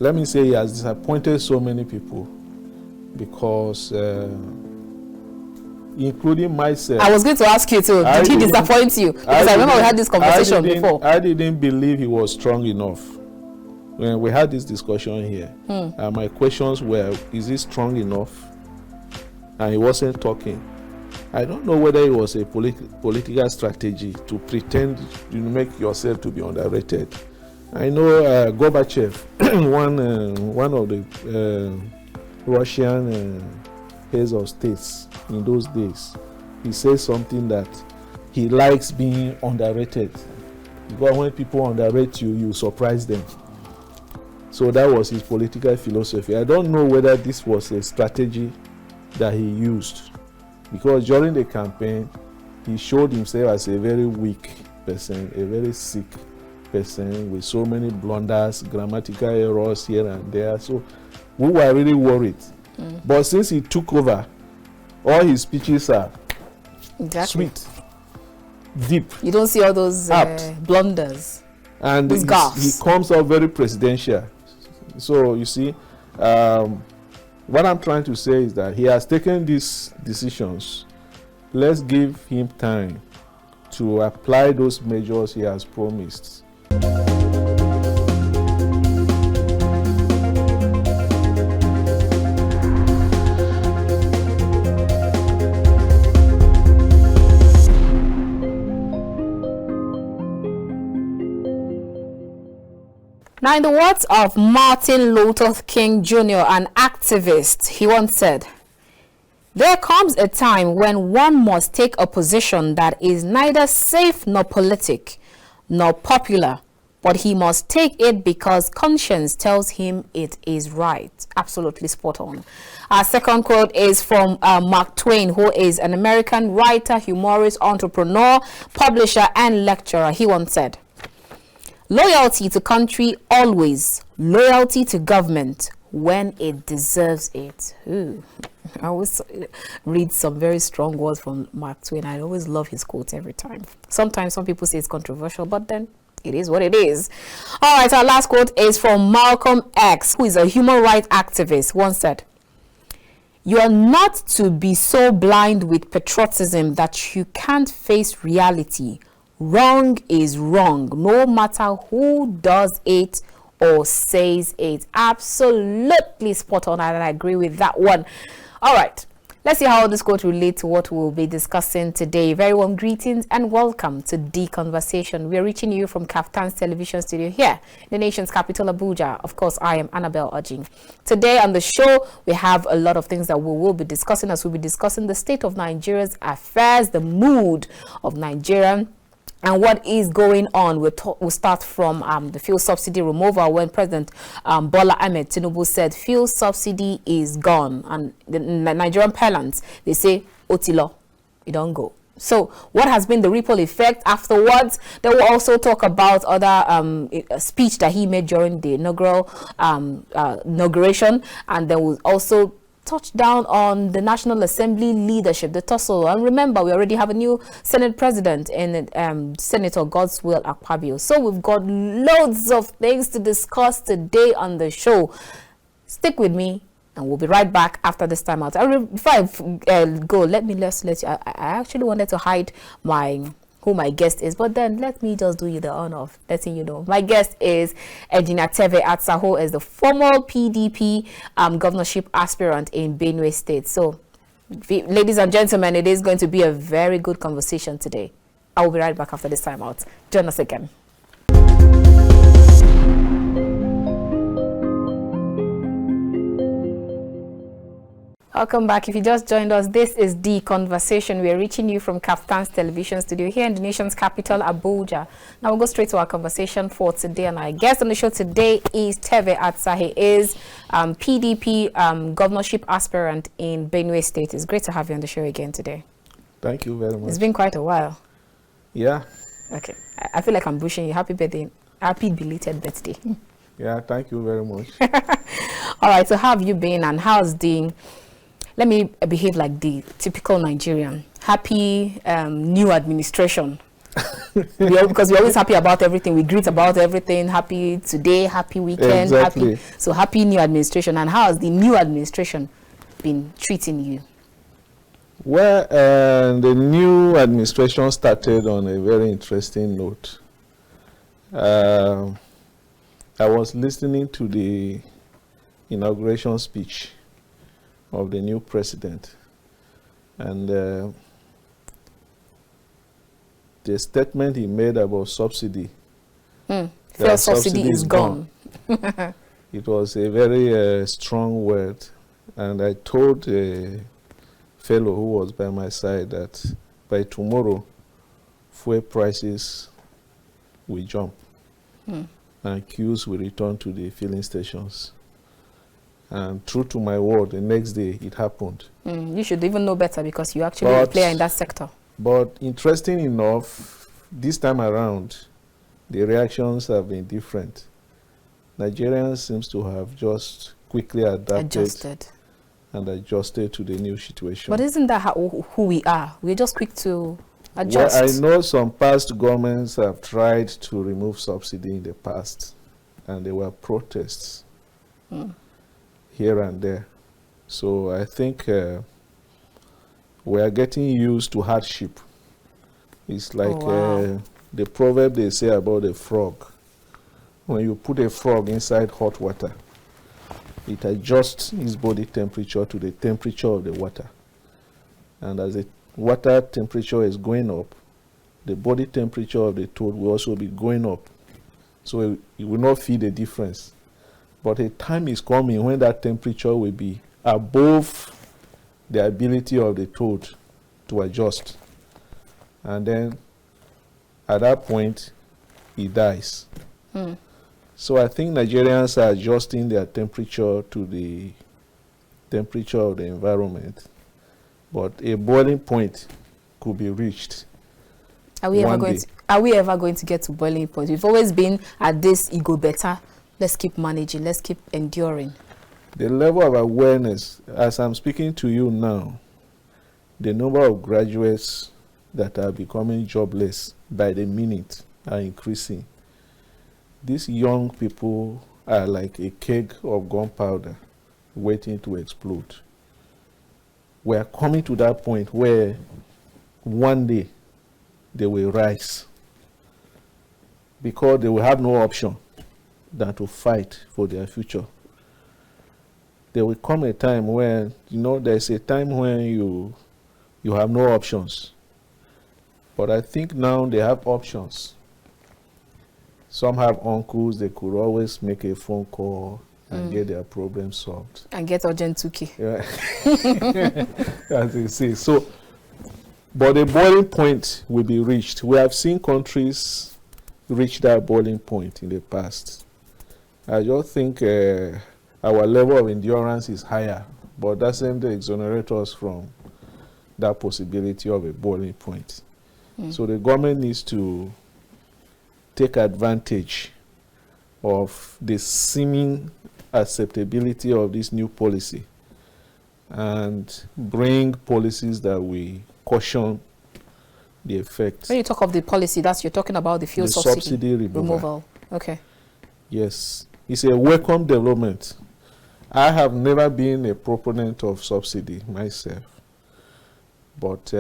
let me say he has disappointed so many people because, including myself. I was going to ask you too, did he disappoint you? Because I remember we had this conversation before. I didn't believe he was strong enough. When we had this discussion here, my questions were, is he strong enough? And he wasn't talking. I don't know whether it was a political strategy to pretend you make yourself to be underrated. I know Gorbachev, one of the Russian heads of states in those days, he says something that he likes being underrated. Because when people underrate you, you surprise them. So that was his political philosophy. I don't know whether this was a strategy that he used. Because during the campaign, he showed himself as a very weak person, a very sick person with so many blunders, grammatical errors here and there. So we were really worried. But since he took over, all his speeches are sweet, deep. You don't see all those blunders. And he comes out very presidential. So you see, what I'm trying to say is that he has taken these decisions. Let's give him time to apply those measures he has promised. Now, in the words of Martin Luther King Jr., an activist, he once said, "There comes a time when one must take a position that is neither safe nor politic, nor popular, but he must take it because conscience tells him it is right." Absolutely spot on. Our second quote is from Mark Twain, who is an American writer, humorist, entrepreneur, publisher, and lecturer. He once said, "Loyalty to country always, loyalty to government when it deserves it." Ooh. I always read some very strong words from Mark Twain. I always love his quotes every time. Sometimes some people say it's controversial, but then it is what it is. All right, our last quote is from Malcolm X, who is a human rights activist. Once said, "You are not to be so blind with patriotism that you can't face reality. Wrong is wrong, no matter who does it or says it." Absolutely spot on, and I agree with that one. All right, let's see how this quote relates to what we'll be discussing today. Very warm greetings and welcome to The Conversation. We are reaching you from KAFTAN television studio here in the nation's capital, Abuja. Of course, I am Annabel Orji. Today on the show, we have a lot of things that we will be discussing, as we'll be discussing the state of Nigeria's affairs, the mood of Nigeria, and what is going on. We'll start from the fuel subsidy removal, when President Bola Ahmed Tinubu said fuel subsidy is gone. And the Nigerian parlance, they say, "Otilo, it don't go." So what has been the ripple effect afterwards? They will also talk about other speech that he made during the inauguration, and they will also touch down on the National Assembly leadership, the tussle. And remember, we already have a new Senate president in Senator Godswill Akpabio. So we've got loads of things to discuss today on the show. Stick with me, and we'll be right back after this time out. Before I go, let you. I actually wanted to hide who my guest is, but then let me just do you the honor of letting you know. My guest is Engineer Terver Atsar, who is the former PDP governorship aspirant in Benue State. So, ladies and gentlemen, it is going to be a very good conversation today. I will be right back after this time out. Join us again. Welcome back. If you just joined us, this is The Conversation. We are reaching you from KAFTAN's television studio here in the nation's capital, Abuja. Now we'll go straight to our conversation for today. And our guest on the show today is Terver Atsar. He is PDP governorship aspirant in Benue State. It's great to have you on the show again today. Thank you very much. It's been quite a while. Yeah. Okay. I feel like I'm bushing you. Happy birthday. Happy belated birthday. Yeah, thank you very much. All right. So how have you been, and how's the... Let me behave like the typical Nigerian. Happy new administration. Because we're always happy about everything. We greet about everything. Happy today, happy weekend, Exactly. happy. So happy new administration. And how has the new administration been treating you? Well, the new administration started on a very interesting note. I was listening to the inauguration speech of the new president, and the statement he made about subsidy. Fuel subsidy is gone. It was a very strong word, and I told a fellow who was by my side that by tomorrow, fuel prices will jump and queues will return to the filling stations. And true to my word, the next day it happened. You should even know better because you actually are a player in that sector. But interesting enough, this time around, the reactions have been different. Nigerians seems to have just quickly adjusted to the new situation. But isn't that who we are? We're just quick to adjust. Well, I know some past governments have tried to remove subsidy in the past, and there were protests here and there. So I think we are getting used to hardship. It's like the proverb they say about a frog. When you put a frog inside hot water, it adjusts its body temperature to the temperature of the water. And as the water temperature is going up, the body temperature of the toad will also be going up. So it will not feel the difference. But a time is coming when that temperature will be above the ability of the toad to adjust. And then at that point, it dies. So I think Nigerians are adjusting their temperature to the temperature of the environment. But a boiling point could be reached. Are we ever going to get to boiling point? We've always been at this ego better. Let's keep managing. Let's keep enduring. The level of awareness, as I'm speaking to you now, the number of graduates that are becoming jobless by the minute are increasing. These young people are like a keg of gunpowder waiting to explode. We are coming to that point where one day they will rise because they will have no option than to fight for their future. There will come a time when, there's a time when you have no options. But I think now they have options. Some have uncles, they could always make a phone call and get their problem solved. And get urgent 2K. Yeah. As they say. So, but the boiling point will be reached. We have seen countries reach that boiling point in the past. I just think our level of endurance is higher, but that doesn't exonerate us from that possibility of a boiling point. So the government needs to take advantage of the seeming acceptability of this new policy and bring policies that we caution the effects. When you talk of the policy, you're talking about the fuel subsidy removal. Okay. Yes, it's a welcome development. I have never been a proponent of subsidy myself, but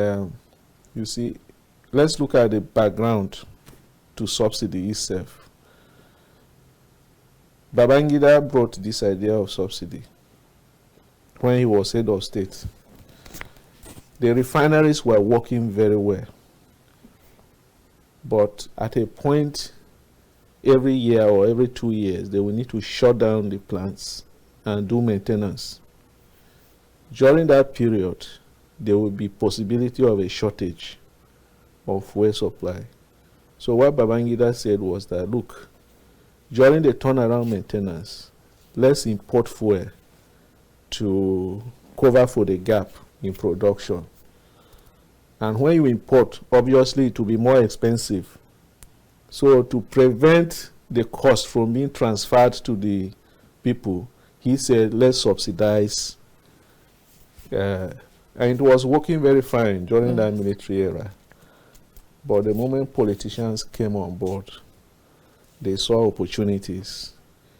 you see, let's look at the background to subsidy itself. Babangida brought this idea of subsidy when he was head of state. The refineries were working very well, but at a point, every year or every 2 years, they will need to shut down the plants and do maintenance. During that period, there will be possibility of a shortage of fuel supply. So what Babangida said was that, look, during the turnaround maintenance, let's import fuel to cover for the gap in production. And when you import, obviously it will be more expensive. So to prevent the cost from being transferred to the people, he said, let's subsidize. And it was working very fine during that military era. But the moment politicians came on board, they saw opportunities.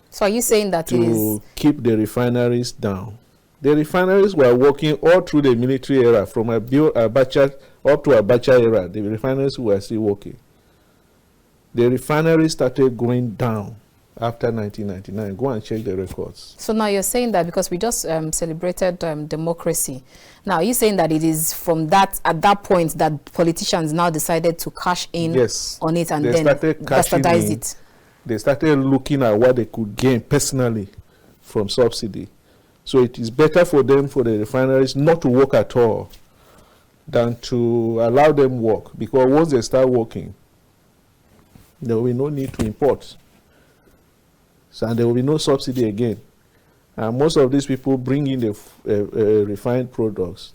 So are you saying that to keep the refineries down? The refineries were working all through the military era, from Abacha up to Abacha era. The refineries were still working. The refineries started going down after 1999. Go and check the records. So now you're saying that because we just celebrated democracy. Now are you saying that it is from that, at that point, that politicians now decided to cash in on it and then bastardize it? They started looking at what they could gain personally from subsidy. So it is better for them, for the refineries, not to work at all than to allow them work. Because once they start working, there will be no need to import. So, and there will be no subsidy again. And most of these people bring in the refined products,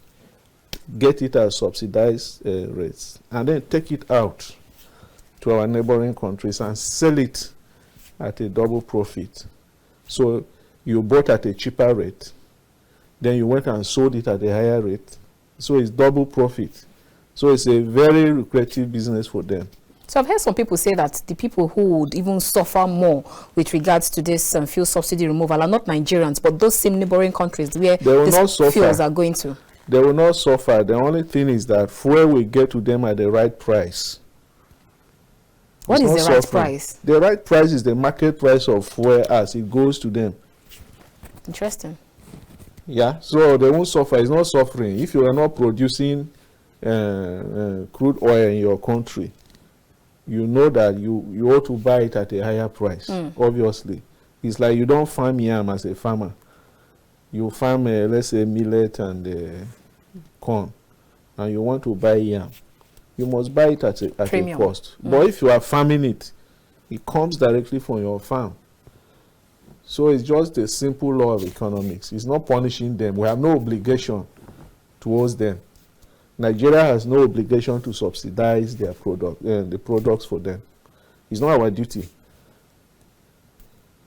get it at subsidized rates, and then take it out to our neighboring countries and sell it at a double profit. So you bought at a cheaper rate, then you went and sold it at a higher rate. So it's double profit. So it's a very lucrative business for them. So I've heard some people say that the people who would even suffer more with regards to this fuel subsidy removal are not Nigerians, but those same neighboring countries where these fuels are going to. They will not suffer. The only thing is that fuel will get to them at the right price. What is the right price? The right price is the market price of fuel as it goes to them. Interesting. Yeah, so they won't suffer. It's not suffering. If you are not producing crude oil in your country, you know that you ought to buy it at a higher price, obviously. It's like you don't farm yam as a farmer. You farm, let's say, millet and corn, and you want to buy yam. You must buy it at a cost. But if you are farming it, it comes directly from your farm. So it's just a simple law of economics. It's not punishing them. We have no obligation towards them. Nigeria has no obligation to subsidize their product, the products for them. It's not our duty.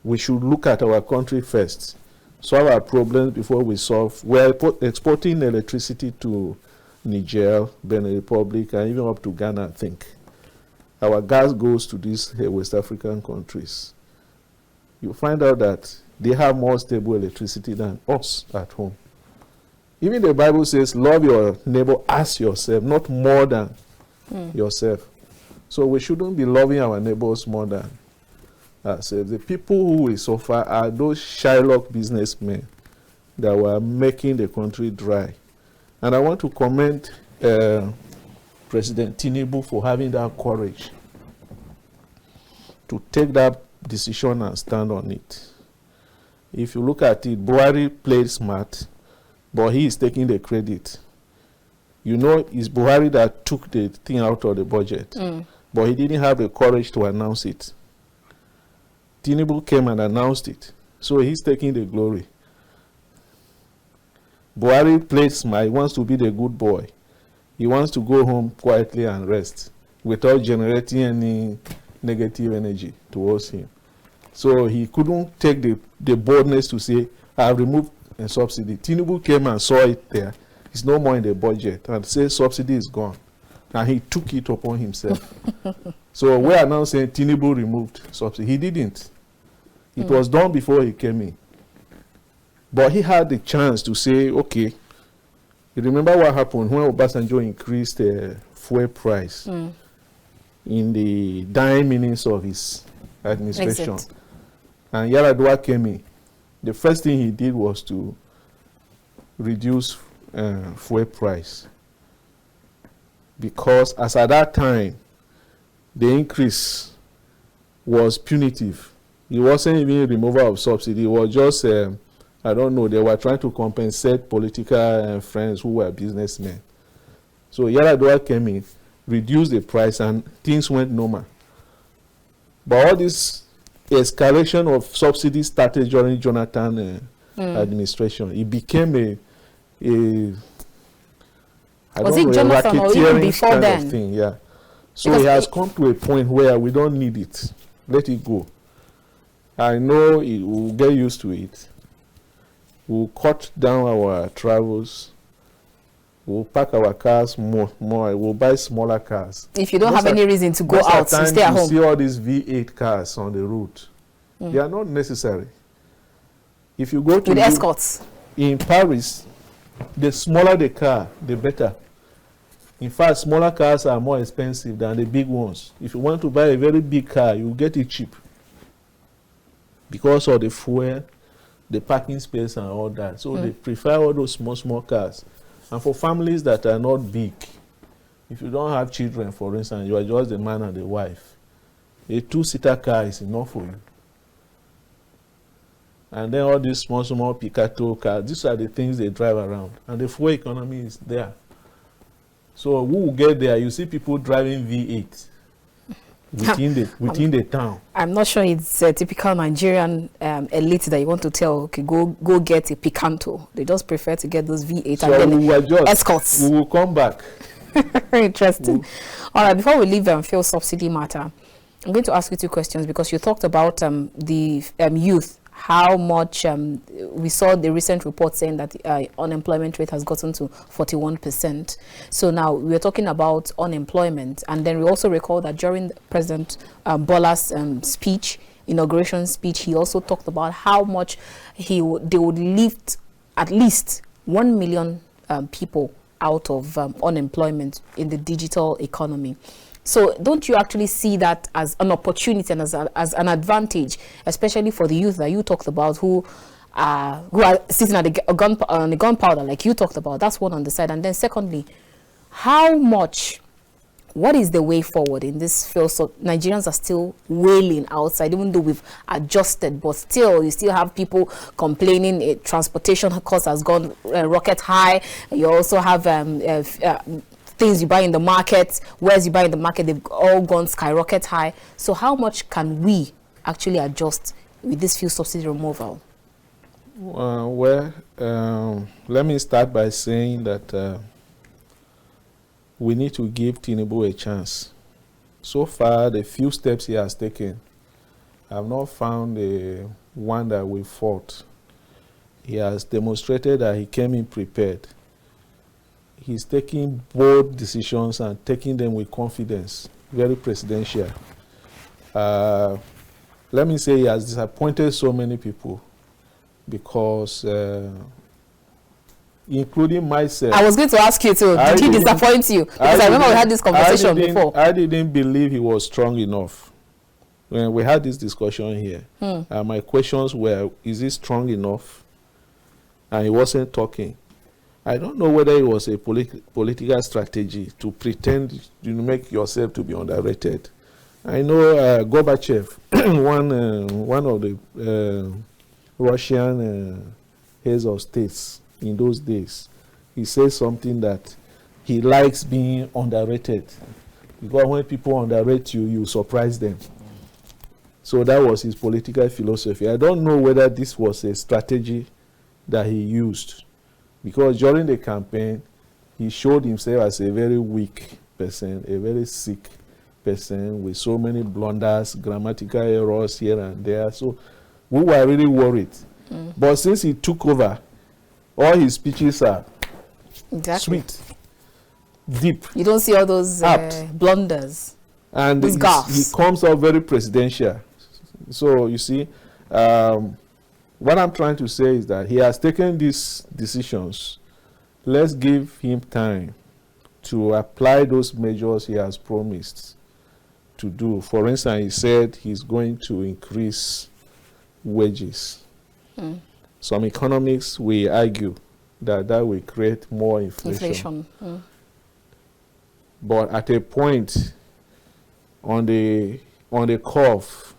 We should look at our country first, solve our problems before we solve. We're exporting electricity to Niger, Benin Republic, and even up to Ghana, I think. Our gas goes to these West African countries. You find out that they have more stable electricity than us at home. Even the Bible says, love your neighbor as yourself, not more than yourself. So we shouldn't be loving our neighbors more than ourselves. The people who will suffer are those Shylock businessmen that were making the country dry. And I want to commend President Tinubu for having that courage to take that decision and stand on it. If you look at it, Buhari played smart, but he is taking the credit. You know, it's Buhari that took the thing out of the budget, but he didn't have the courage to announce it. Tinubu came and announced it, so he's taking the glory. Buhari played smart. He wants to be the good boy. He wants to go home quietly and rest without generating any negative energy towards him. So he couldn't take the boldness to say, I've removed a subsidy. Tinubu came and saw it there. It's no more in the budget, and says subsidy is gone. And he took it upon himself. So we are now saying Tinubu removed subsidy. He didn't. It was done before he came in. But he had the chance to say, okay, you remember what happened when Obasanjo increased the fuel price in the dying minutes of his administration. Exit. And Yar'Adua came in. The first thing he did was to reduce fuel price. Because as at that time, the increase was punitive. It wasn't even a removal of subsidy. It was just I don't know, they were trying to compensate political friends who were businessmen. So Yar'Adua came in, reduced the price, and things went normal. But all this escalation of subsidies started during Jonathan administration. It became a was it Jonathan or even before then? Thing, yeah. So it has come to a point where we don't need it. Let it go. I know we'll get used to it. We'll cut down our travels. We'll park our cars more. We'll buy smaller cars. If you don't have any reason to go out, you stay at home. You see all these V8 cars on the road. They are not necessary. If you go to with escorts in Paris, the smaller the car, the better. In fact, smaller cars are more expensive than the big ones. If you want to buy a very big car, you get it cheap because of the fuel, the parking space, and all that. So they prefer all those small cars. And for families that are not big, if you don't have children, for instance, you are just the man and the wife, a two-seater car is enough for you. And then all these small Picasso cars, these are the things they drive around. And the fuel economy is there. So who will get there? You see people driving V8 within the town. I'm not sure it's a typical Nigerian elite that you want to tell, okay, go get a Picanto. They just prefer to get those V8 so and then escorts. We will come back. Very interesting. All right, before we leave fuel subsidy matter, I'm going to ask you two questions because you talked about the youth. How much we saw the recent report saying that the unemployment rate has gotten to 41%. So now we're talking about unemployment, and then we also recall that during President Bola's inauguration speech, he also talked about how much they would lift at least 1 million people out of unemployment in the digital economy. So don't you actually see that as an opportunity and as an advantage, especially for the youth that you talked about who are sitting at the gunpowder like you talked about? That's one on the side. And then secondly, what is the way forward in this field? So Nigerians are still wailing outside, even though we've adjusted, but still, you still have people complaining transportation cost has gone rocket high. You also have things you buy in the market, wares you buy in the market, they've all gone skyrocket high. So how much can we actually adjust with this fuel subsidy removal? Let me start by saying that we need to give Tinubu a chance. So far, the few steps he has taken, I have not found one that we fought. He has demonstrated that he came in prepared. He's taking bold decisions and taking them with confidence, very presidential. Let me say he has disappointed so many people because, including myself. I was going to ask you too, did he disappoint you? Because I remember we had this conversation before. I didn't believe he was strong enough. When we had this discussion here, my questions were, is he strong enough? And he wasn't talking. I don't know whether it was a political strategy to pretend to make yourself to be underrated. I know Gorbachev, one of the Russian heads of states in those days, he says something that he likes being underrated. Because when people underrate you, you surprise them. So that was his political philosophy. I don't know whether this was a strategy that he used. Because during the campaign, he showed himself as a very weak person, a very sick person with so many blunders, grammatical errors here and there. So we were really worried. But since he took over, all his speeches are sweet, deep. You don't see all those blunders. And he comes out very presidential. So you see, what I'm trying to say is that he has taken these decisions. Let's give him time to apply those measures he has promised to do. For instance, he said he's going to increase wages. Some economists will argue that will create more inflation. But at a point on the curve,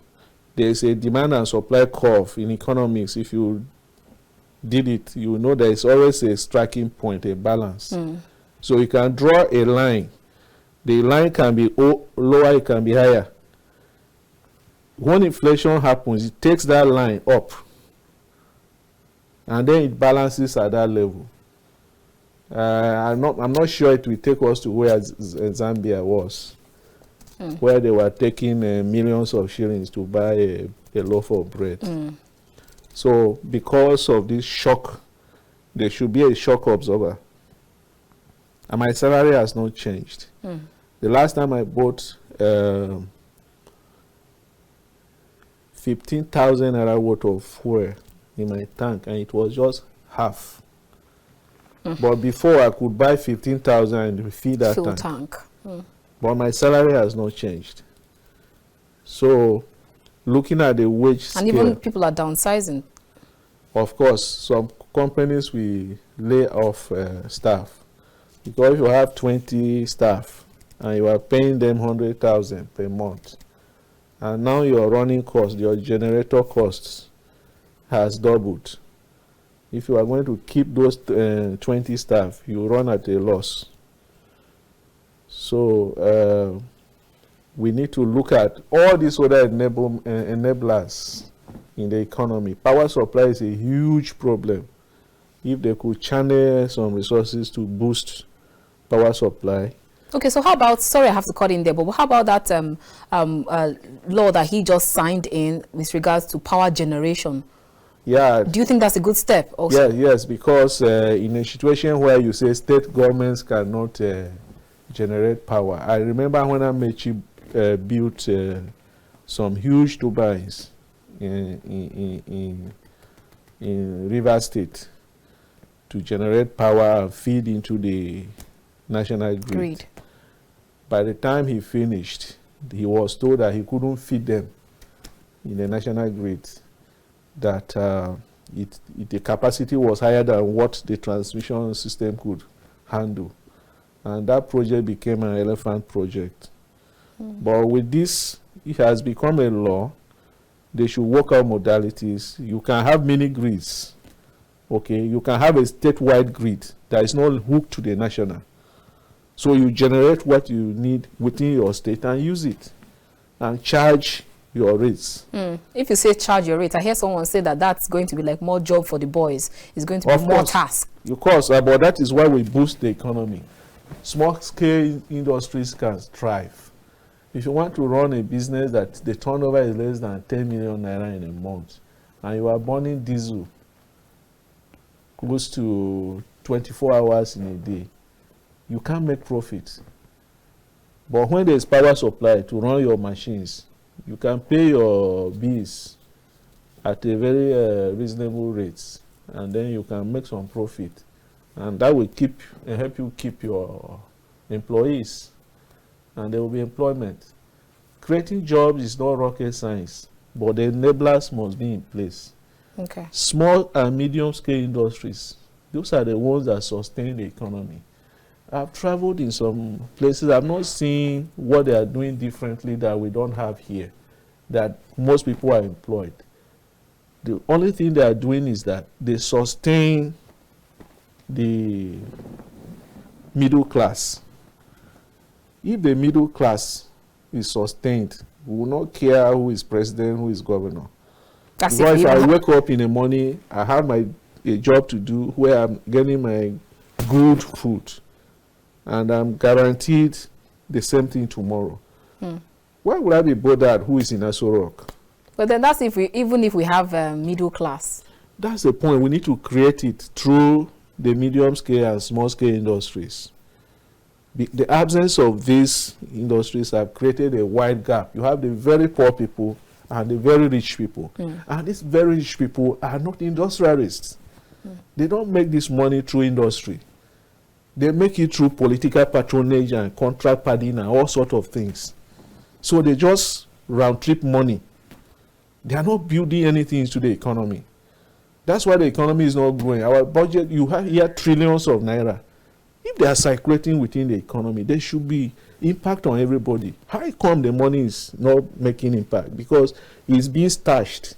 there's a demand and supply curve in economics. If you did it, you know there is always a striking point, a balance. So you can draw a line. The line can be lower, it can be higher. When inflation happens, it takes that line up. And then it balances at that level. I'm not sure it will take us to where Zambia was. Where they were taking millions of shillings to buy a loaf of bread. So because of this shock, there should be a shock absorber. and my salary has not changed. The last time I bought 15,000 naira worth of fuel in my tank, and it was just half. But before, I could buy 15,000 and feed that tank. But my salary has not changed. So, looking at the wage scale, and even people are downsizing. Of course, some companies will lay off staff, because if you have 20 staff and you are paying them 100,000 per month, and now your running cost, your generator costs has doubled. If you are going to keep those 20 staff, you run at a loss. So we need to look at all these other enablers in the economy. Power supply is a huge problem. If they could channel some resources to boost power supply. Okay, so how about, sorry I have to cut in there, but how about that law that he just signed in with regards to power generation? Yeah. Do you think that's a good step also? Yeah, yes, because in a situation where you say state governments cannot generate power. I remember when Amechi built some huge turbines in River State to generate power and feed into the national grid. By the time he finished, he was told that he couldn't feed them in the national grid, that the capacity was higher than what the transmission system could handle. And that project became an elephant project. But with this, it has become a law. They should work out modalities. You can have mini grids. Okay, you can have a statewide grid that is not hooked to the national. So you generate what you need within your state and use it and charge your rates. If you say charge your rate, I hear someone say that that's going to be like more job for the boys. It's going to be more task. Of course, but that is why we boost the economy. Small-scale industries can thrive. If you want to run a business that the turnover is less than 10 million naira in a month, and you are burning diesel close to 24 hours in a day, you can't make profit. But when there is power supply to run your machines, you can pay your bills at a very reasonable rates, and then you can make some profit. And that will help you keep your employees, and there will be employment. Creating jobs is not rocket science, but the enablers must be in place. Okay. Small and medium scale industries, those are the ones that sustain the economy. I've traveled in some places. I'm not seeing what they are doing differently that we don't have here, that most people are employed. The only thing they are doing is that they sustain the middle class. If the middle class is sustained, we will not care who is president, who is governor. Because if I wake up in the morning, I have a job to do where I'm getting my good food, and I'm guaranteed the same thing tomorrow. Why would I be bothered who is in Aso Rock? But then that's even if we have middle class. That's the point. We need to create it through the medium scale and small scale industries. The absence of these industries have created a wide gap. You have the very poor people and the very rich people. And these very rich people are not industrialists. They don't make this money through industry. They make it through political patronage and contract padding and all sorts of things. So they just round trip money. They are not building anything into the economy. That's why the economy is not growing. Our budget, you have here trillions of naira. If they are circulating within the economy, there should be impact on everybody. How come the money is not making impact? Because it's being stashed.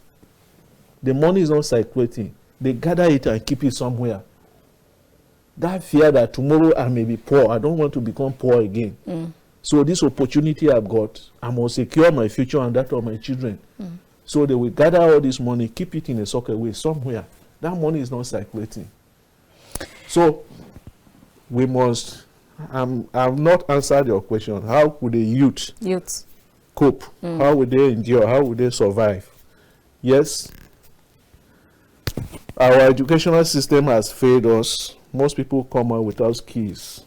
The money is not circulating. They gather it and keep it somewhere. That fear that tomorrow I may be poor, I don't want to become poor again. So this opportunity I've got, I must secure my future and that of my children. So they will gather all this money, keep it in a socket way somewhere. That money is not circulating. So we must, I've not answered your question. How could the youth cope? How would they endure? How would they survive? Yes, our educational system has failed us. Most people come out without skills.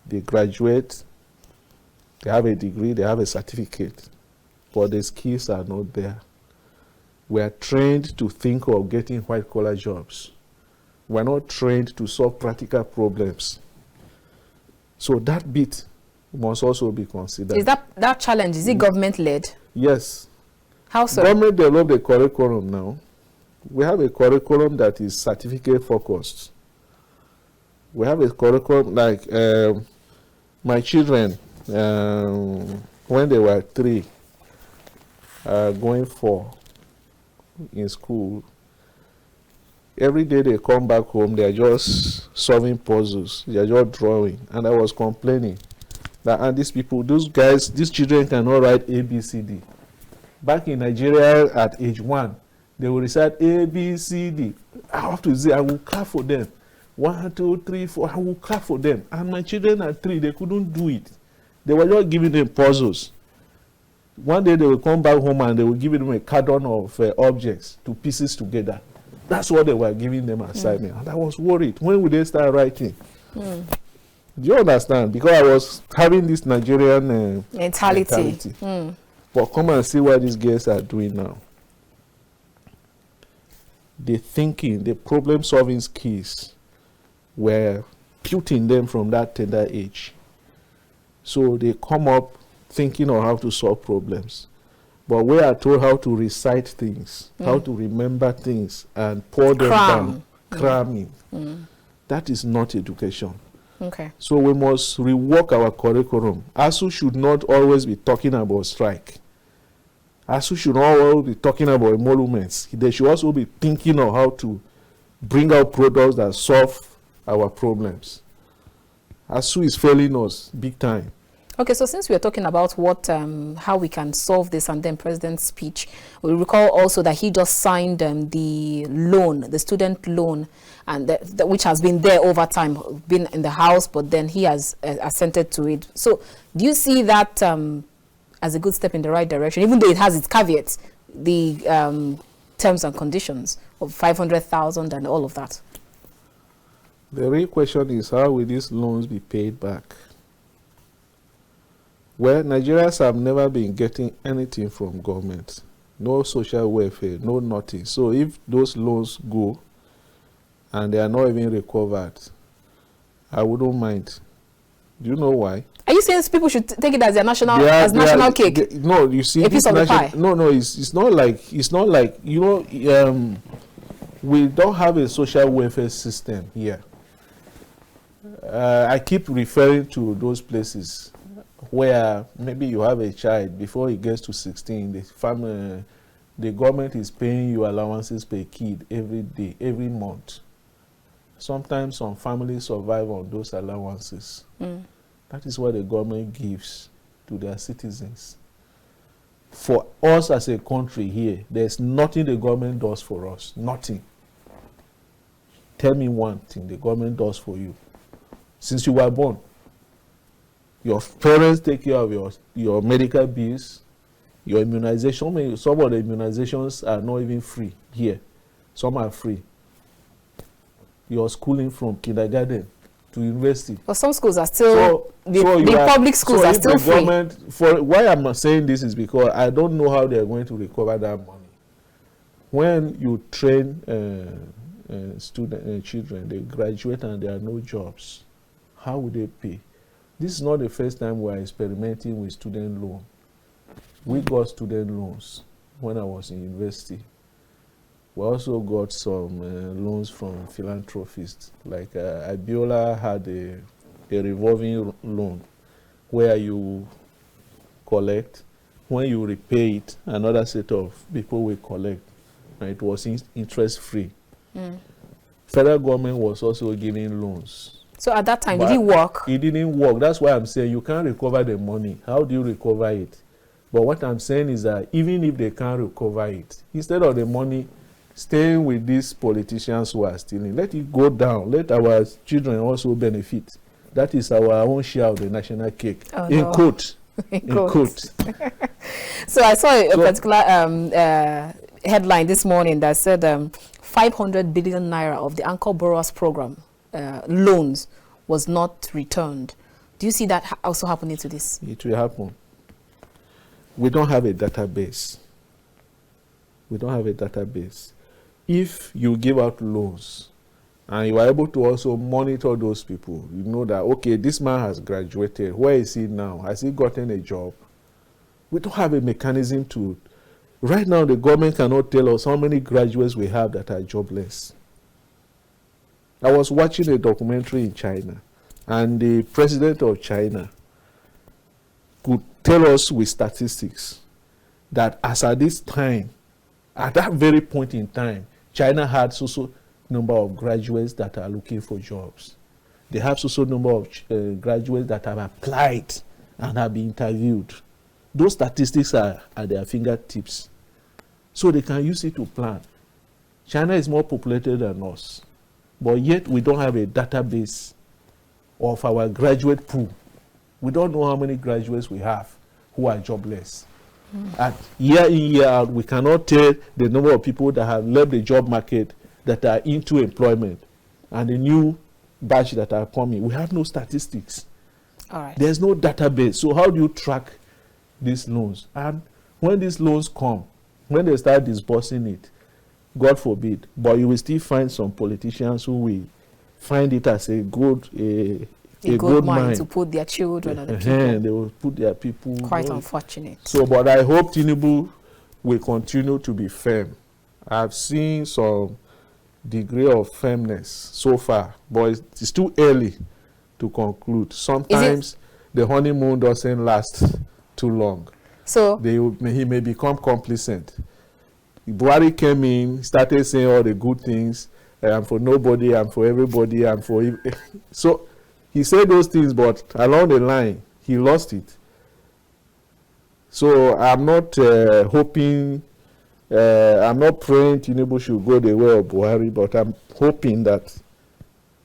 They graduate, they have a degree, they have a certificate, but the skills are not there. We are trained to think of getting white-collar jobs. We are not trained to solve practical problems. So that bit must also be considered. Is that challenge, is it government-led? Yes. How so? Government developed a curriculum now. We have a curriculum that is certificate-focused. We have a curriculum like my children, when they were 3, going 4 in school, every day they come back home, they are just solving puzzles, they are just drawing. And I was complaining that, and these people, those guys, these children cannot write A, B, C, D. Back in Nigeria at age 1, they will recite A, B, C, D. I have to say, I will clap for them. 1, 2, 3, 4, I will clap for them. And my children at 3, they couldn't do it. They were just giving them puzzles. One day they will come back home and they will give them a carton of objects to pieces together. That's what they were giving them assignment. And I was worried. When would they start writing? Do you understand? Because I was having this Nigerian mentality. But come and see what these girls are doing now. The thinking, the problem-solving skills were put in them from that tender age. So they come up thinking of how to solve problems. But we are told how to recite things, how to remember things, and pour them down, cramming. That is not education. Okay. So we must rework our curriculum. ASU should not always be talking about strike. ASU should not always be talking about emoluments. They should also be thinking of how to bring out products that solve our problems. ASU is failing us big time. Okay, so since we are talking about what, how we can solve this, and then President's speech, we recall also that he just signed the loan, the student loan, and which has been there over time, been in the House, but then he has assented to it. So do you see that as a good step in the right direction, even though it has its caveats, the terms and conditions of 500,000 and all of that? The real question is, how will these loans be paid back? Well, Nigerians have never been getting anything from government. No social welfare, no nothing. So if those loans go and they are not even recovered, I wouldn't mind. Do you know why? Are you saying people should take it as their national cake? No, you see, a piece of the pie. No, it's not like you know. We don't have a social welfare system here. I keep referring to those places where maybe you have a child, before he gets to 16, the government is paying you allowances per kid every day, every month. Sometimes some families survive on those allowances. That is what the government gives to their citizens. For us as a country here, there's nothing the government does for us. Nothing. Tell me one thing the government does for you. Since you were born, your parents take care of your medical bills, your immunization. Some of the immunizations are not even free here. Some are free. Your schooling from kindergarten to university. But some schools are still, the public schools are still free. Why I'm saying this is because I don't know how they're going to recover that money. When you train children, they graduate and there are no jobs. How would they pay? This is not the first time we are experimenting with student loan. We got student loans when I was in university. We also got some loans from philanthropists. Like Bola had a revolving loan where you collect. When you repay it, another set of people will collect. And it was interest-free. Federal government was also giving loans. So at that time, did it work? It didn't work. That's why I'm saying you can't recover the money. How do you recover it? But what I'm saying is that even if they can't recover it, instead of the money staying with these politicians who are stealing, let it go down. Let our children also benefit. That is our own share of the national cake. Oh, in quote. In quote. So I saw a particular headline this morning that said 500 billion naira of the Anchor Borrowers Program loans was not returned. Do you see that also happening to this? It will happen. We don't have a database. We don't have a database. If you give out loans and you are able to also monitor those people, you know that, okay, this man has graduated. Where is he now? Has he gotten a job? We don't have a mechanism to. Right now, the government cannot tell us how many graduates we have that are jobless. I was watching a documentary in China, and the president of China could tell us with statistics that as at this time, at that very point in time, China had so number of graduates that are looking for jobs. They have so number of graduates that have applied and have been interviewed. Those statistics are at their fingertips, so they can use it to plan. China is more populated than us, but yet we don't have a database of our graduate pool. We don't know how many graduates we have who are jobless. And year in, year out, we cannot tell the number of people that have left the job market that are into employment and the new batch that are coming. We have no statistics. All right. There's no database. So how do you track these loans? And when these loans come, when they start disbursing it, God forbid, but you will still find some politicians who will find it as a good mine to put their children and the people. They will put their people. Quite unfortunate. So, but I hope Tinubu will continue to be firm. I've seen some degree of firmness so far, but it's too early to conclude. Sometimes the honeymoon doesn't last too long. So he may become complacent. Buhari came in, started saying all the good things. I'm for nobody, I'm for everybody, I'm for... So he said those things, but along the line, he lost it. So I'm not hoping, I'm not praying Tinubu should go the way of Buhari, but I'm hoping that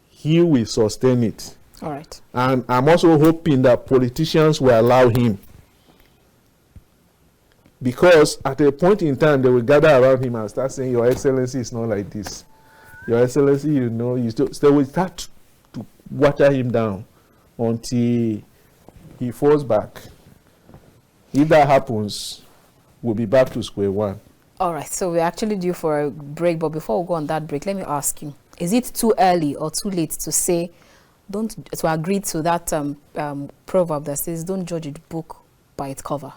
he will sustain it. All right. And I'm also hoping that politicians will allow him. Because at a point in time, they will gather around him and start saying, Your Excellency is not like this. Your Excellency, you know, they will start to water him down until he falls back. If that happens, we'll be back to square one. All right, so we're actually due for a break, but before we go on that break, let me ask you, is it too early or too late to say, to agree to that proverb that says, don't judge a book by its cover?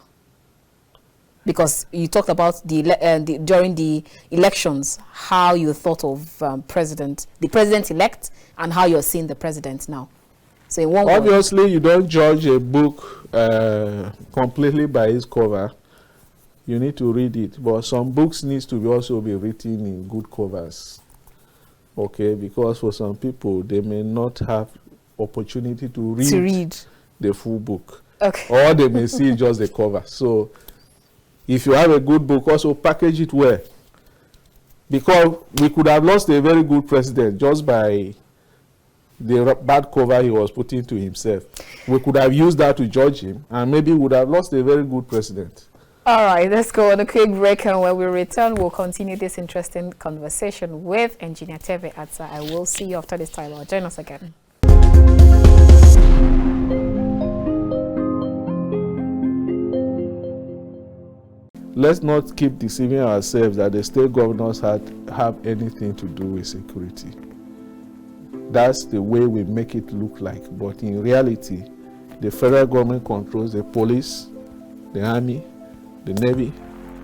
Because you talked about during the elections, how you thought of the president-elect, and how you're seeing the president now. So in one obviously, you don't judge a book completely by its cover. You need to read it, but some books need to also be written in good covers. Okay, because for some people, they may not have opportunity to read the full book. Okay. Or they may see just the cover. So if you have a good book, also package it well. Because we could have lost a very good president just by the bad cover he was putting to himself. We could have used that to judge him, and maybe would have lost a very good president. All right, let's go on a quick break, and when we return, we'll continue this interesting conversation with Engineer Terver Atsar. I will see you after this time. Join us again. Let's not keep deceiving ourselves that the state governors have anything to do with security. That's the way we make it look like. But in reality, the federal government controls the police, the army, the navy,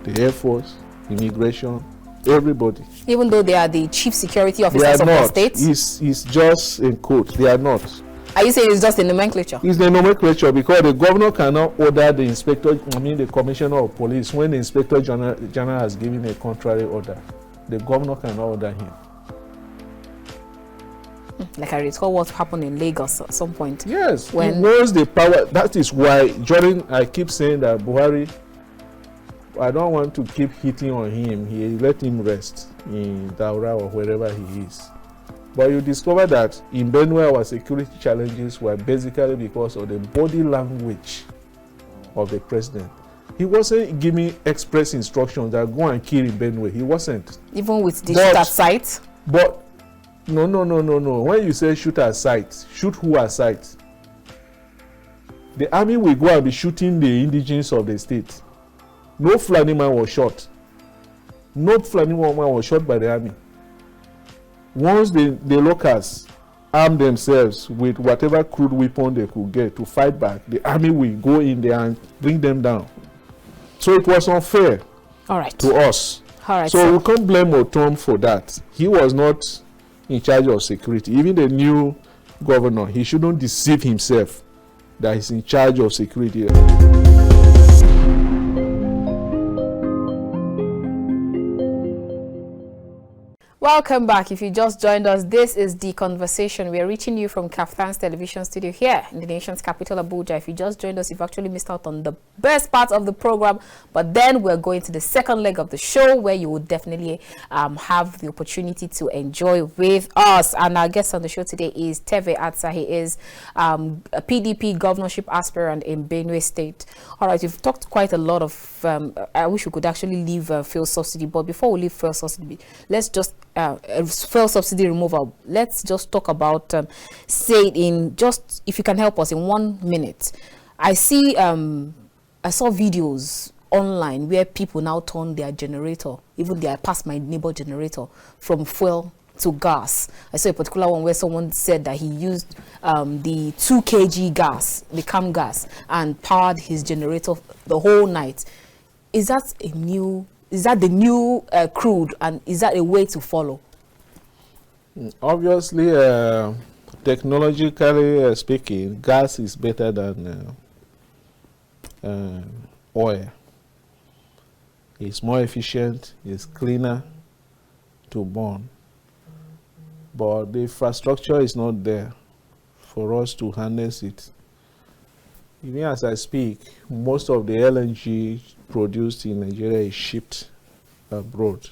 the air force, immigration, everybody. Even though they are the chief security officers of the state? It's just in quote. They are not. Are you saying it's just the nomenclature? It's the nomenclature, because the governor cannot order the the commissioner of police when the inspector general has given a contrary order. The governor cannot order him. Like I recall what happened in Lagos at some point. Yes, he knows the power. That is why I keep saying that Buhari, I don't want to keep hitting on him. Let him rest in Daura or wherever he is. But you discover that in Benue, our security challenges were basically because of the body language of the president. He wasn't giving express instructions that go and kill in Benue. He wasn't. Even with the shoot at sight? But no. When you say shoot at sight, shoot who at sight? the army will go and be shooting the indigents of the state. No Fulani man was shot. No Fulani woman was shot by the army. Once the locals arm themselves with whatever crude weapon they could get to fight back, the army will go in there and bring them down. So it was unfair to us. So we can't blame Otom for that. He was not in charge of security. Even the new governor, he shouldn't deceive himself that he's in charge of security. Welcome back. If you just joined us, this is The Conversation. We are reaching you from KAFTAN's television studio here in the nation's capital, Abuja. If you just joined us, you've actually missed out on the best part of the program. But then we're going to the second leg of the show, where you will definitely have the opportunity to enjoy with us. And our guest on the show today is Terver Atsar. He is a PDP governorship aspirant in Benue State. All right, you've talked quite a lot of, I wish we could actually leave fuel subsidy. But before we leave fuel subsidy, let's just fuel subsidy removal. Let's just talk about say it in just, if you can help us in 1 minute. I saw videos online where people now turn their generator, even their past my neighbor generator, from fuel to gas. I saw a particular one where someone said that he used the 2 kg gas, the CAM gas, and powered his generator the whole night. Is that the new crude, and is that a way to follow? Obviously, technologically speaking, gas is better than oil. It's more efficient, it's cleaner to burn. But the infrastructure is not there for us to harness it. Even as I speak, most of the LNG produced in Nigeria is shipped abroad.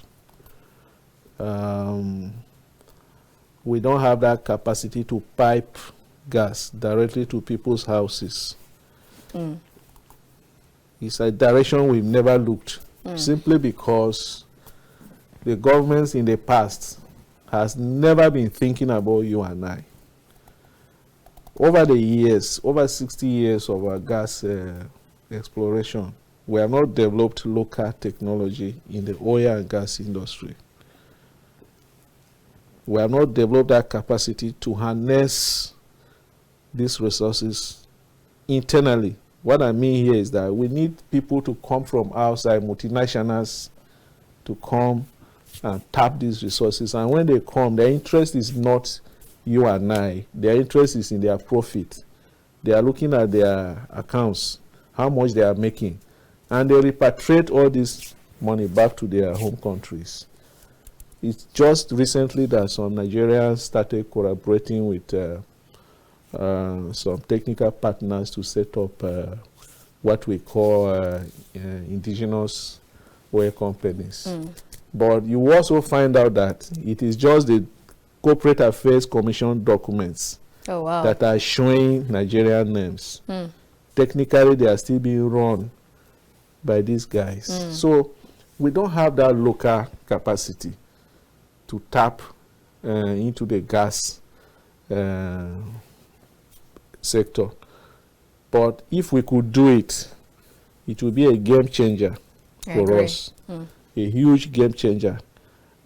We don't have that capacity to pipe gas directly to people's houses. It's a direction we've never looked, simply because the governments in the past has never been thinking about you and I. Over the years, over 60 years of our gas exploration, we have not developed local technology in the oil and gas industry. We have not developed that capacity to harness these resources internally. What I mean here is that we need people to come from outside, multinationals, to come and tap these resources. And when they come, their interest is not you and I. Their interest is in their profit. They are looking at their accounts, how much they are making, and they repatriate all this money back to their home countries. It's just recently that some Nigerians started collaborating with some technical partners to set up what we call indigenous oil companies. But you also find out that it is just the Corporate Affairs Commission documents that are showing Nigerian names. Technically, they are still being run by these guys. So we don't have that local capacity to tap into the gas sector. But if we could do it, it would be a game changer for us. A huge game changer.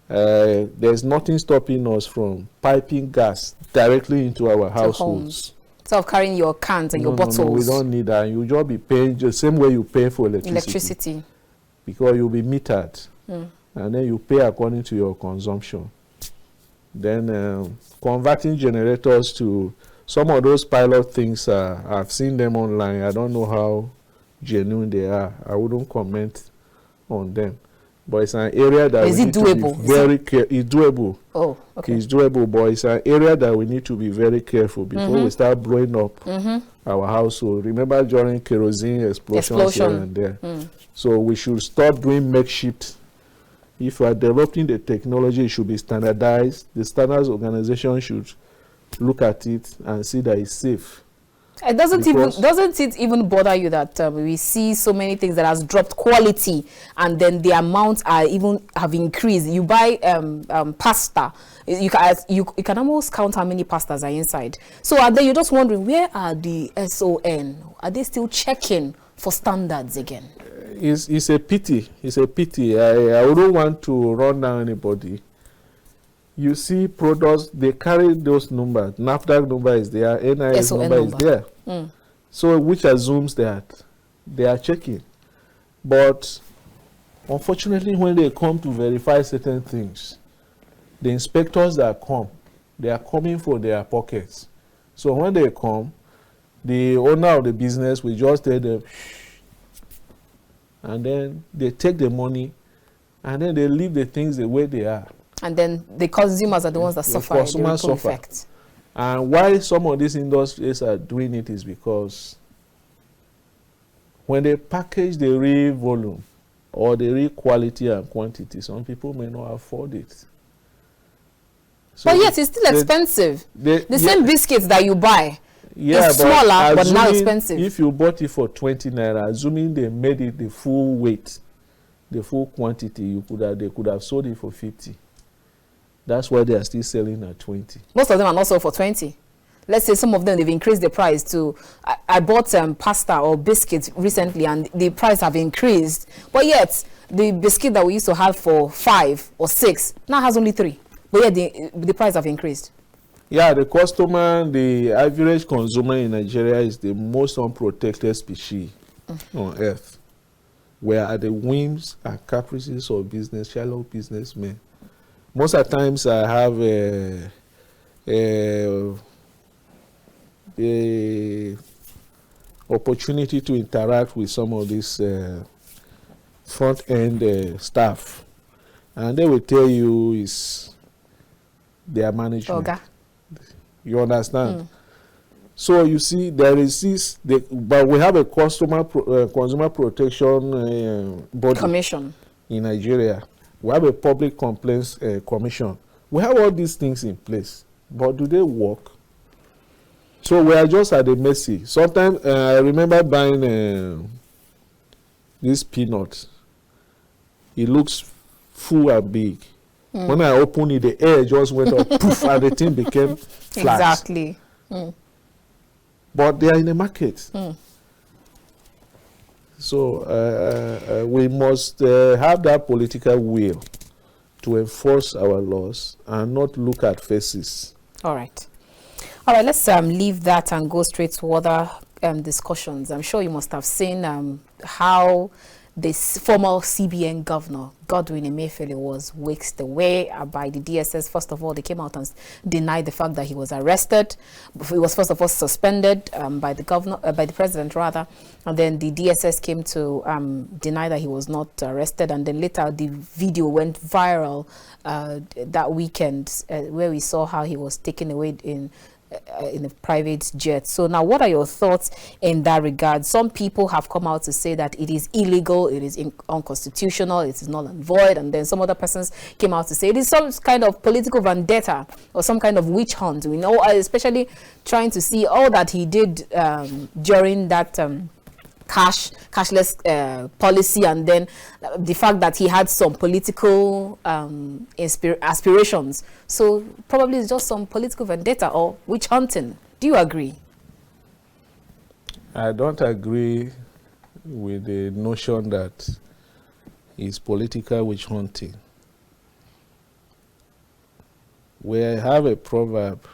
There's nothing stopping us from piping gas directly into our households. Instead of carrying your cans and your bottles. No, we don't need that. You just be paying the same way you pay for electricity. Because you'll be metered. And then you pay according to your consumption. Then converting generators to some of those pilot things, I've seen them online. I don't know how genuine they are. I wouldn't comment on them. But it's an area that is it doable? Very careful. It's doable. Oh, okay. It's doable, but it's an area that we need to be very careful before we start blowing up our household. Remember during kerosene explosions here and there. So we should stop doing makeshift. If we are developing the technology, it should be standardized. The standards organization should look at it and see that it's safe. It doesn't even bother you that we see so many things that has dropped quality, and then the amounts are even have increased. You buy pasta, you can almost count how many pastas are inside. So are they, you're just wondering, where are the SON? Are they still checking for standards again? It's a pity. It's a pity. I wouldn't want to run down anybody. You see products, they carry those numbers. NAFDAC number is there, NIS number is there. So which assumes that they are checking. But unfortunately, when they come to verify certain things, the inspectors that come, they are coming for their pockets. So when they come, the owner of the business will just tell them, shh, and then they take the money, and then they leave the things the way they are. And then the consumers are the ones that suffer. Consumers suffer. Effect. And why some of these industries are doing it is because when they package the real volume or the real quality and quantity, some people may not afford it. So but yes, it's still expensive. The same biscuits that you buy is smaller, but now expensive. If you bought it for 20 naira, assuming they made it the full weight, the full quantity, they could have sold it for 50. That's why they are still selling at 20. Most of them are not sold for 20. Let's say some of them, they've increased the price to... I bought pasta or biscuits recently, and the price have increased. But yet, the biscuit that we used to have for 5 or 6 now has only 3. But yet, the price have increased. Yeah, the customer, the average consumer in Nigeria is the most unprotected species on earth. Where are the whims and caprices of shallow businessmen. Most of the times I have the opportunity to interact with some of these front-end staff, and they will tell you is their management. Okay. You understand? So you see, there is this, but we have a consumer protection body commission in Nigeria. We have a public complaints commission. We have all these things in place, but do they work? So we are just at the mercy. Sometimes I remember buying this peanut. It looks full and big. When I opened it, the air just went up, poof, and the thing became flat. Exactly. But they are in the market. So we must have that political will to enforce our laws and not look at faces. All right. All right, let's leave that and go straight to other discussions. I'm sure you must have seen how this former CBN governor, Godwin Emefiele, was whisked away by the DSS. First of all, they came out and denied the fact that he was arrested. He was first of all suspended by the governor, by the president rather, and then the DSS came to deny that he was not arrested. And then later, the video went viral that weekend, where we saw how he was taken away in a private jet. So now, what are your thoughts in that regard? Some people have come out to say that it is illegal, it is unconstitutional, it is null and void, and then some other persons came out to say it is some kind of political vendetta or some kind of witch hunt. We know, especially trying to see all that he did during that cashless policy, and then the fact that he had some political aspirations. So probably it's just some political vendetta or witch hunting. Do you agree? I don't agree with the notion that it's political witch hunting. We have a proverb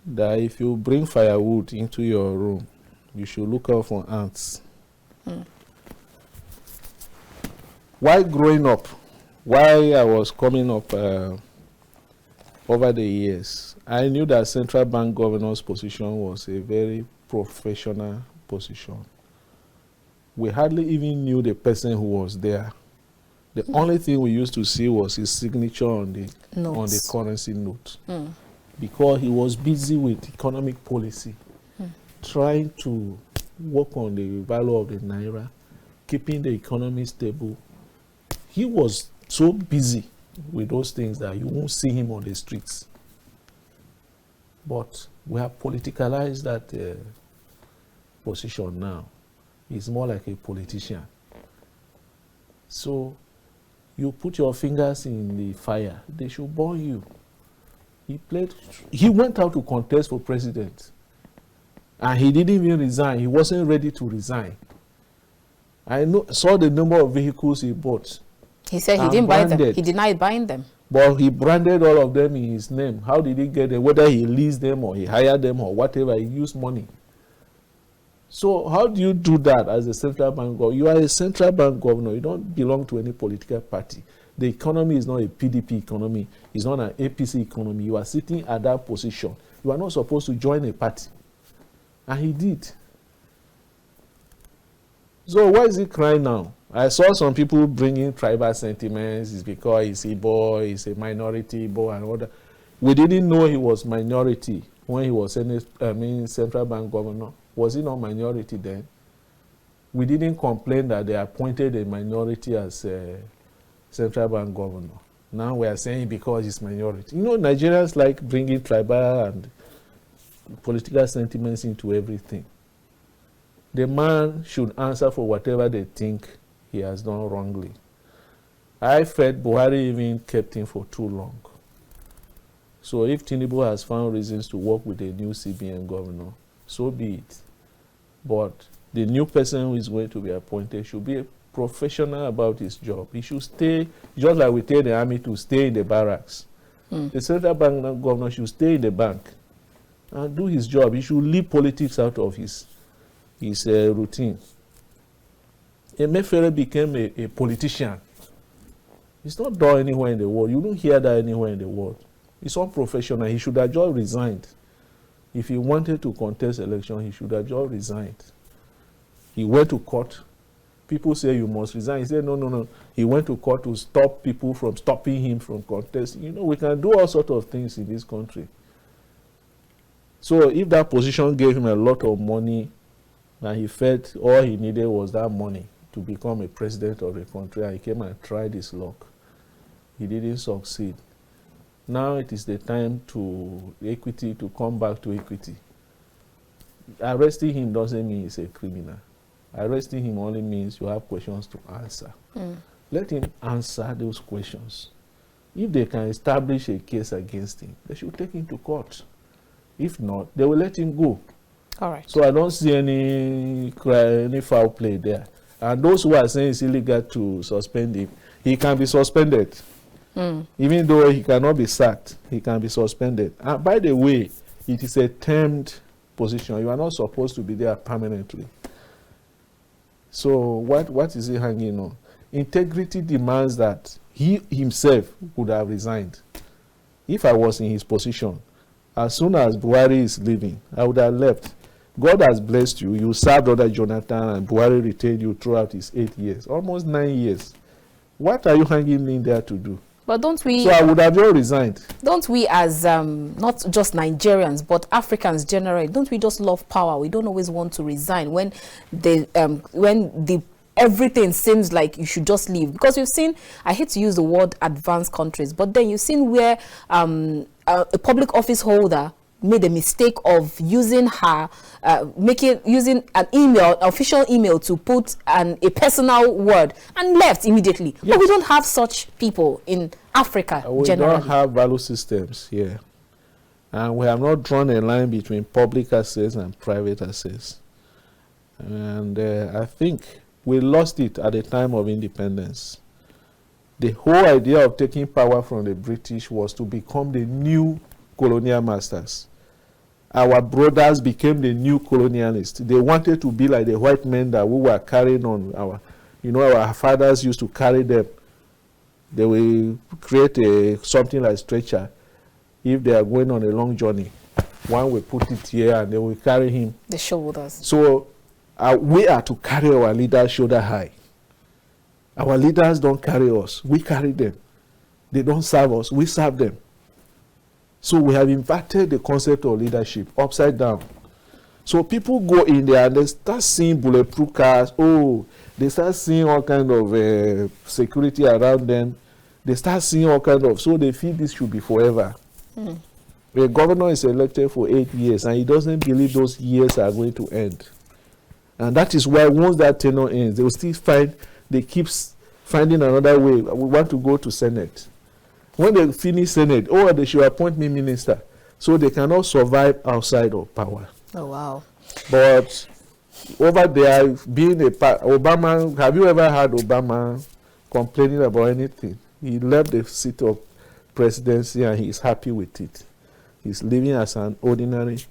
that if you bring firewood into your room, you should look out for ants. While growing up, while I was coming up over the years, I knew that central bank governor's position was a very professional position. We hardly even knew the person who was there. The only thing we used to see was his signature on the currency note, because he was busy with economic policy, trying to work on the value of the naira, keeping the economy stable. He was so busy with those things that you won't see him on the streets. But we have politicalized that position now. He's more like a politician. So you put your fingers in the fire, they should burn you. He went out to contest for president. And he didn't even resign. He wasn't ready to resign. I saw the number of vehicles he bought. He said he didn't buy them. He denied buying them. But he branded all of them in his name. How did he get them? Whether he leased them or he hired them or whatever, he used money. So how do you do that as a central bank governor? You are a central bank governor. You don't belong to any political party. The economy is not a PDP economy. It's not an APC economy. You are sitting at that position. You are not supposed to join a party. And he did. So why is he crying now? I saw some people bringing tribal sentiments. It's because he's Igbo, he's a minority Igbo and all that. We didn't know he was minority when he was central bank governor. Was he not minority then? We didn't complain that they appointed a minority as central bank governor. Now we are saying because he's minority. You know, Nigerians like bringing tribal and political sentiments into everything. The man should answer for whatever they think he has done wrongly. I felt Buhari even kept him for too long. So if Tinubu has found reasons to work with the new CBN governor, so be it. But the new person who is going to be appointed should be a professional about his job. He should stay, just like we tell the army to stay in the barracks. The central bank governor should stay in the bank and do his job. He should leave politics out of his routine. Emefiele became a politician. It's not done anywhere in the world. You don't hear that anywhere in the world. It's unprofessional. He should have just resigned. If he wanted to contest election, he should have just resigned. He went to court. People say you must resign. He said, no. He went to court to stop people from stopping him from contesting. You know, we can do all sorts of things in this country. So if that position gave him a lot of money, and he felt all he needed was that money to become a president of the country, and he came and tried his luck, he didn't succeed. Now it is the time to equity to come back to equity. Arresting him doesn't mean he's a criminal. Arresting him only means you have questions to answer. Let him answer those questions. If they can establish a case against him, they should take him to court. If not, they will let him go. All right. So I don't see any foul play there. And those who are saying it's illegal to suspend him, he can be suspended. Even though he cannot be sacked, he can be suspended. And by the way, it is a termed position. You are not supposed to be there permanently. So what is he hanging on? Integrity demands that he himself would have resigned. If I was in his position, as soon as Buhari is leaving, I would have left. God has blessed you. You served under Jonathan and Buhari retained you throughout his 8 years, almost 9 years. What are you hanging in there to do? But don't we... So I would have just resigned. Don't we as, not just Nigerians, but Africans generally, don't we just love power? We don't always want to resign when everything seems like you should just leave. Because you've seen, I hate to use the word advanced countries, but then you've seen where a public office holder made a mistake of using her, using an email, official email to put a personal word and left immediately. Yes. But we don't have such people in Africa generally. We don't have value systems here. And we have not drawn a line between public assets and private assets. And I think we lost it at the time of independence. The whole idea of taking power from the British was to become the new colonial masters. Our brothers became the new colonialists. They wanted to be like the white men that we were carrying on. Our fathers used to carry them. They will create something like stretcher. If they are going on a long journey, one will put it here and they will carry him. The shoulders. So we are to carry our leaders shoulder high. Our leaders don't carry us. We carry them. They don't serve us. We serve them. So we have inverted the concept of leadership upside down. So people go in there and they start seeing bulletproof cars. Oh, they start seeing all kind of security around them. They start seeing all kind of, so they feel this should be forever. The governor is elected for 8 years and he doesn't believe those years are going to end. And that is why once that tenure ends, they will still they keep finding another way. We want to go to Senate. When they finish Senate, they should appoint me minister. So they cannot survive outside of power. Oh, wow. But over there, being Obama, have you ever heard Obama complaining about anything? He left the seat of presidency and he's happy with it. He's living as an ordinary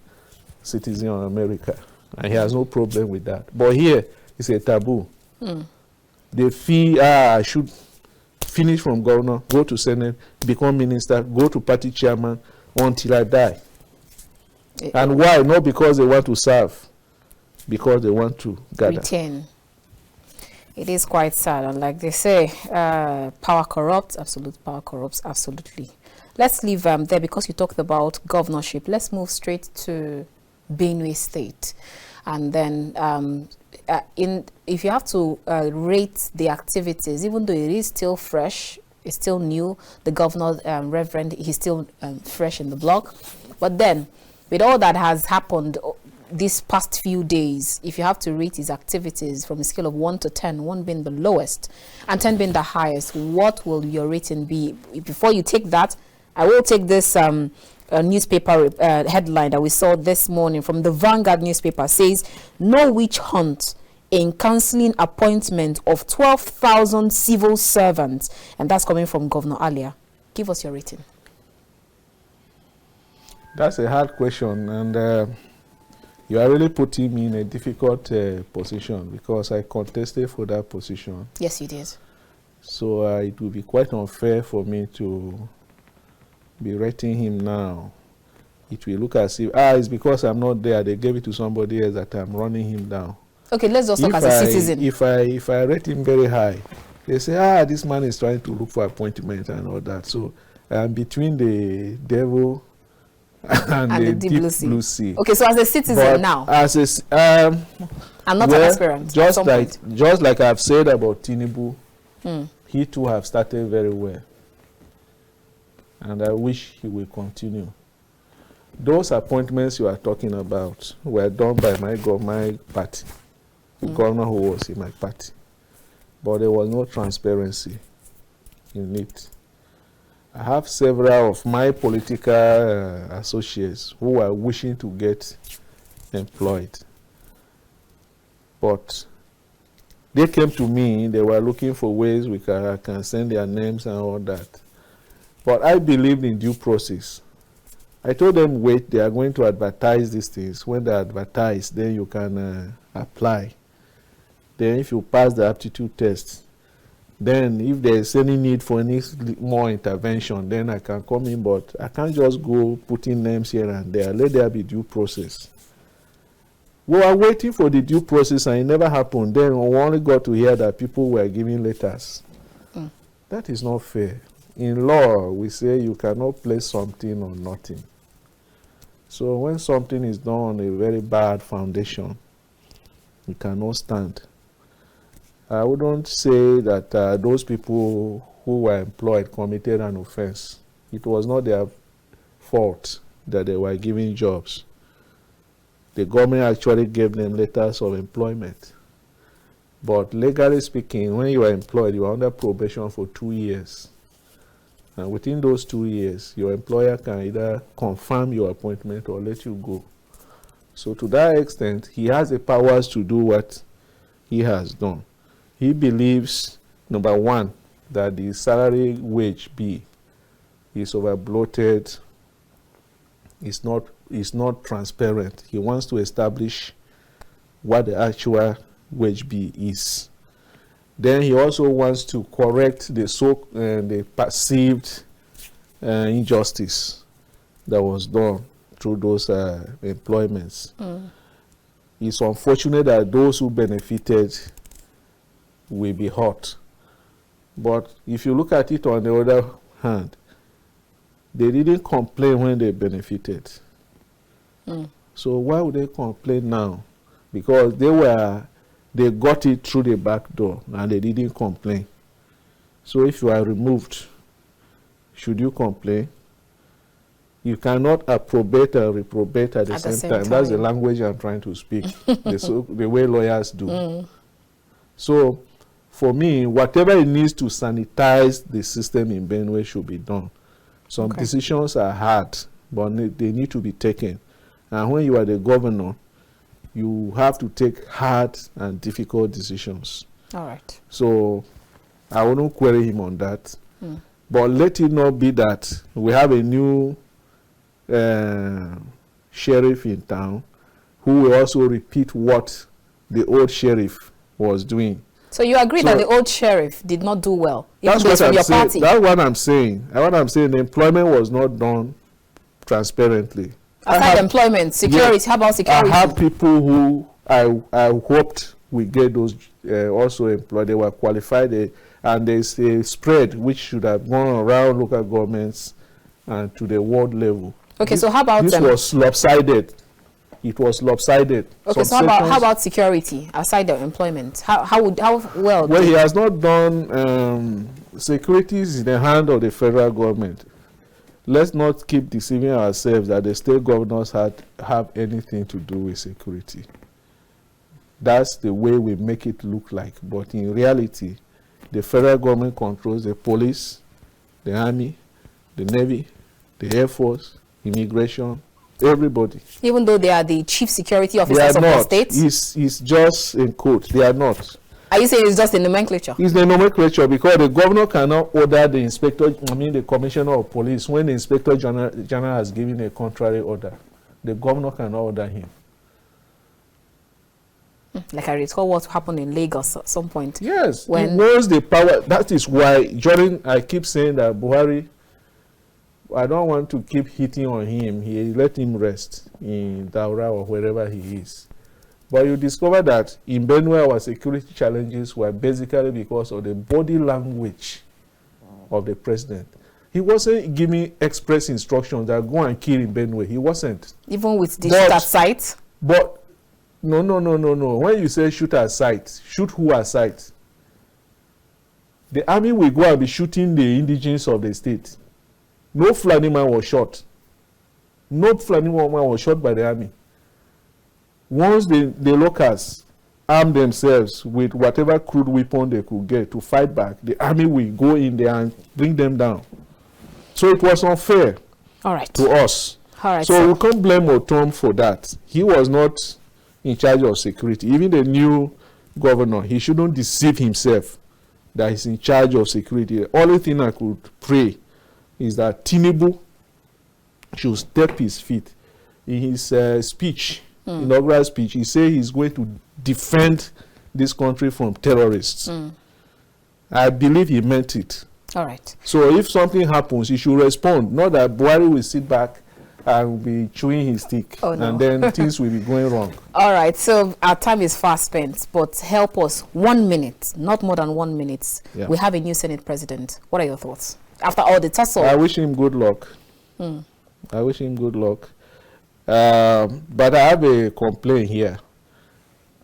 citizen of America. And he has no problem with that. But here, it's a taboo. They feel, I should finish from governor, go to Senate, become minister, go to party chairman until I die. And why? Not because they want to serve, because they want to gather. Retain. It is quite sad. And like they say, power corrupts, absolute power corrupts, absolutely. Let's leave there because you talked about governorship. Let's move straight to Benue State. And then if you have to rate the activities, even though it is still fresh, it's still new, the governor, Reverend, he's still fresh in the block. But then, with all that has happened these past few days, if you have to rate his activities from a scale of 1 to 10, 1 being the lowest and 10 being the highest, what will your rating be? Before you take that, I will take this newspaper headline that we saw this morning from the Vanguard newspaper. Says, no witch hunt in cancelling appointment of 12,000 civil servants. And that's coming from Governor Alia. Give us your rating. That's a hard question. And you are really putting me in a difficult position because I contested for that position. Yes, you did. So it would be quite unfair for me to be rating him now. It will look as if, it's because I'm not there. They gave it to somebody else that I'm running him down. Okay, let's just talk as a citizen. If I rate him very high, they say, this man is trying to look for appointment and all that. So I'm between the devil and the deep blue sea. Okay, so as a citizen now, as I'm not an aspirant. Just like I've said about Tinubu, he too have started very well, and I wish he will continue. Those appointments you are talking about were done by my party, the governor who was in my party, but there was no transparency in it. I have several of my political associates who are wishing to get employed. But they came to me, they were looking for ways I can send their names and all that. But I believed in due process. I told them, wait, they are going to advertise these things. When they advertise, then you can apply. Then if you pass the aptitude test, then if there is any need for any more intervention, then I can come in, but I can't just go putting names here and there. Let there be due process. We were waiting for the due process and it never happened. Then we only got to hear that people were giving letters. That is not fair. In law, we say you cannot place something on nothing. So when something is done on a very bad foundation, it cannot stand. I wouldn't say that those people who were employed committed an offense. It was not their fault that they were giving jobs. The government actually gave them letters of employment. But legally speaking, when you are employed, you are under probation for 2 years. And within those 2 years, your employer can either confirm your appointment or let you go. So to that extent, he has the powers to do what he has done. He believes, number one, that the salary wage bill is over-bloated, is not transparent. He wants to establish what the actual wage bill is. Then he also wants to correct the perceived injustice that was done through those employments. It's unfortunate that those who benefited will be hurt. But if you look at it on the other hand, they didn't complain when they benefited. So why would they complain now? Because they got it through the back door and they didn't complain. So if you are removed, should you complain? You cannot approbate and reprobate at the same time. That's the language I'm trying to speak, the way lawyers do. So, for me, whatever it needs to sanitize the system in Benue should be done. Some decisions are hard, but they need to be taken. And when you are the governor, you have to take hard and difficult decisions. All right. So I wouldn't query him on that. But let it not be that we have a new sheriff in town who will also repeat what the old sheriff was doing. So you agree that the old sheriff did not do well? That's what I'm saying. That's what I'm saying. What I'm saying, the employment was not done transparently. Aside employment, security, how about security? I have people who I hoped we get those also employed. They were qualified, and there's a spread which should have gone around local governments and to the world level. Okay, so how about this was lopsided. It was lopsided. Okay, so how about security aside the employment? How well? Well, he has not done security is in the hand of the federal government. Let's not keep deceiving ourselves that the state governors have anything to do with security. That's the way we make it look like. But in reality, the federal government controls the police, the army, the navy, the air force, immigration, everybody. Even though they are the chief security officers of the state? It's just in quote. They are not. Are you saying it's just the nomenclature? It's the nomenclature because the governor cannot order the the commissioner of police when the inspector general has given a contrary order. The governor cannot order him. Like I recall what happened in Lagos at some point. Yes, when knows the power. That is why I keep saying that Buhari, I don't want to keep hitting on him. Let him rest in Daura or wherever he is. But you discover that in Benue, our security challenges were basically because of the body language of the president. He wasn't giving express instructions that go and kill in Benue. He wasn't. Even with the shoot at sight? But, no. When you say shoot at sight, shoot who at sight? The army will go and be shooting the indigenes of the state. No Fulani man was shot. No Fulani woman was shot by the army. Once the locals arm themselves with whatever crude weapon they could get to fight back, the army will go in there and bring them down. So it was unfair to us. So we can't blame Otom for that. He was not in charge of security. Even the new governor, he shouldn't deceive himself that he's in charge of security. The only thing I could pray is that Tinubu should step his feet. In his speech, inaugural speech, he said he's going to defend this country from terrorists. I believe he meant it. All right. So if something happens, he should respond. Not that Buhari will sit back and be chewing his stick, and then things will be going wrong. All right. So our time is fast spent, but help us 1 minute, not more than 1 minute. Yeah. We have a new Senate president. What are your thoughts after all the tussle? I wish him good luck. I wish him good luck. But I have a complaint here.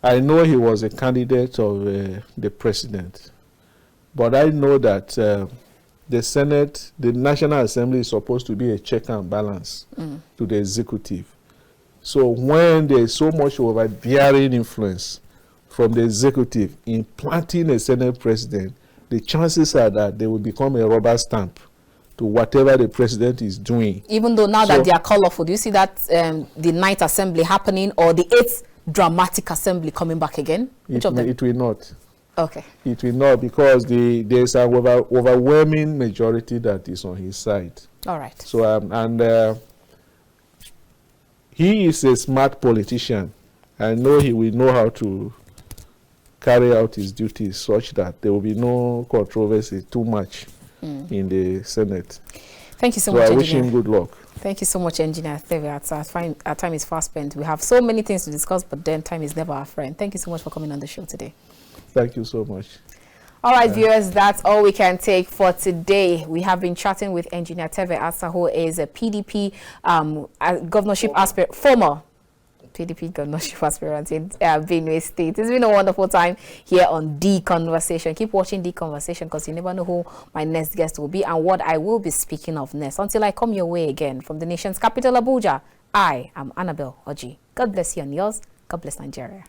I know he was a candidate of the president, but I know that the Senate, the National Assembly is supposed to be a check and balance to the executive. So when there is so much overbearing influence from the executive in planting a Senate president, the chances are that they will become a rubber stamp to whatever the president is doing. Even though now that they are colorful, do you see that the 9th assembly happening or the 8th dramatic assembly coming back again? Which of them? It will not. Okay. It will not, because there's an overwhelming majority that is on his side. All right. So and he is a smart politician. I know he will know how to carry out his duties such that there will be no controversy too much in the Senate. Thank you so much, Engineer. I wish him good luck. Thank you so much, Engineer Terver Atsar. Our time is fast spent. We have so many things to discuss, but then time is never our friend. Thank you so much for coming on the show today. Thank you so much. All right, viewers, that's all we can take for today. We have been chatting with Engineer Terver Atsar, who is a PDP governorship aspirant, former PDP Gubernatorial Aspirant in Benue State. It's been a wonderful time here on The Conversation. Keep watching The Conversation because you never know who my next guest will be and what I will be speaking of next. Until I come your way again from the nation's capital, Abuja, I am Annabel Orji. God bless you and yours. God bless Nigeria.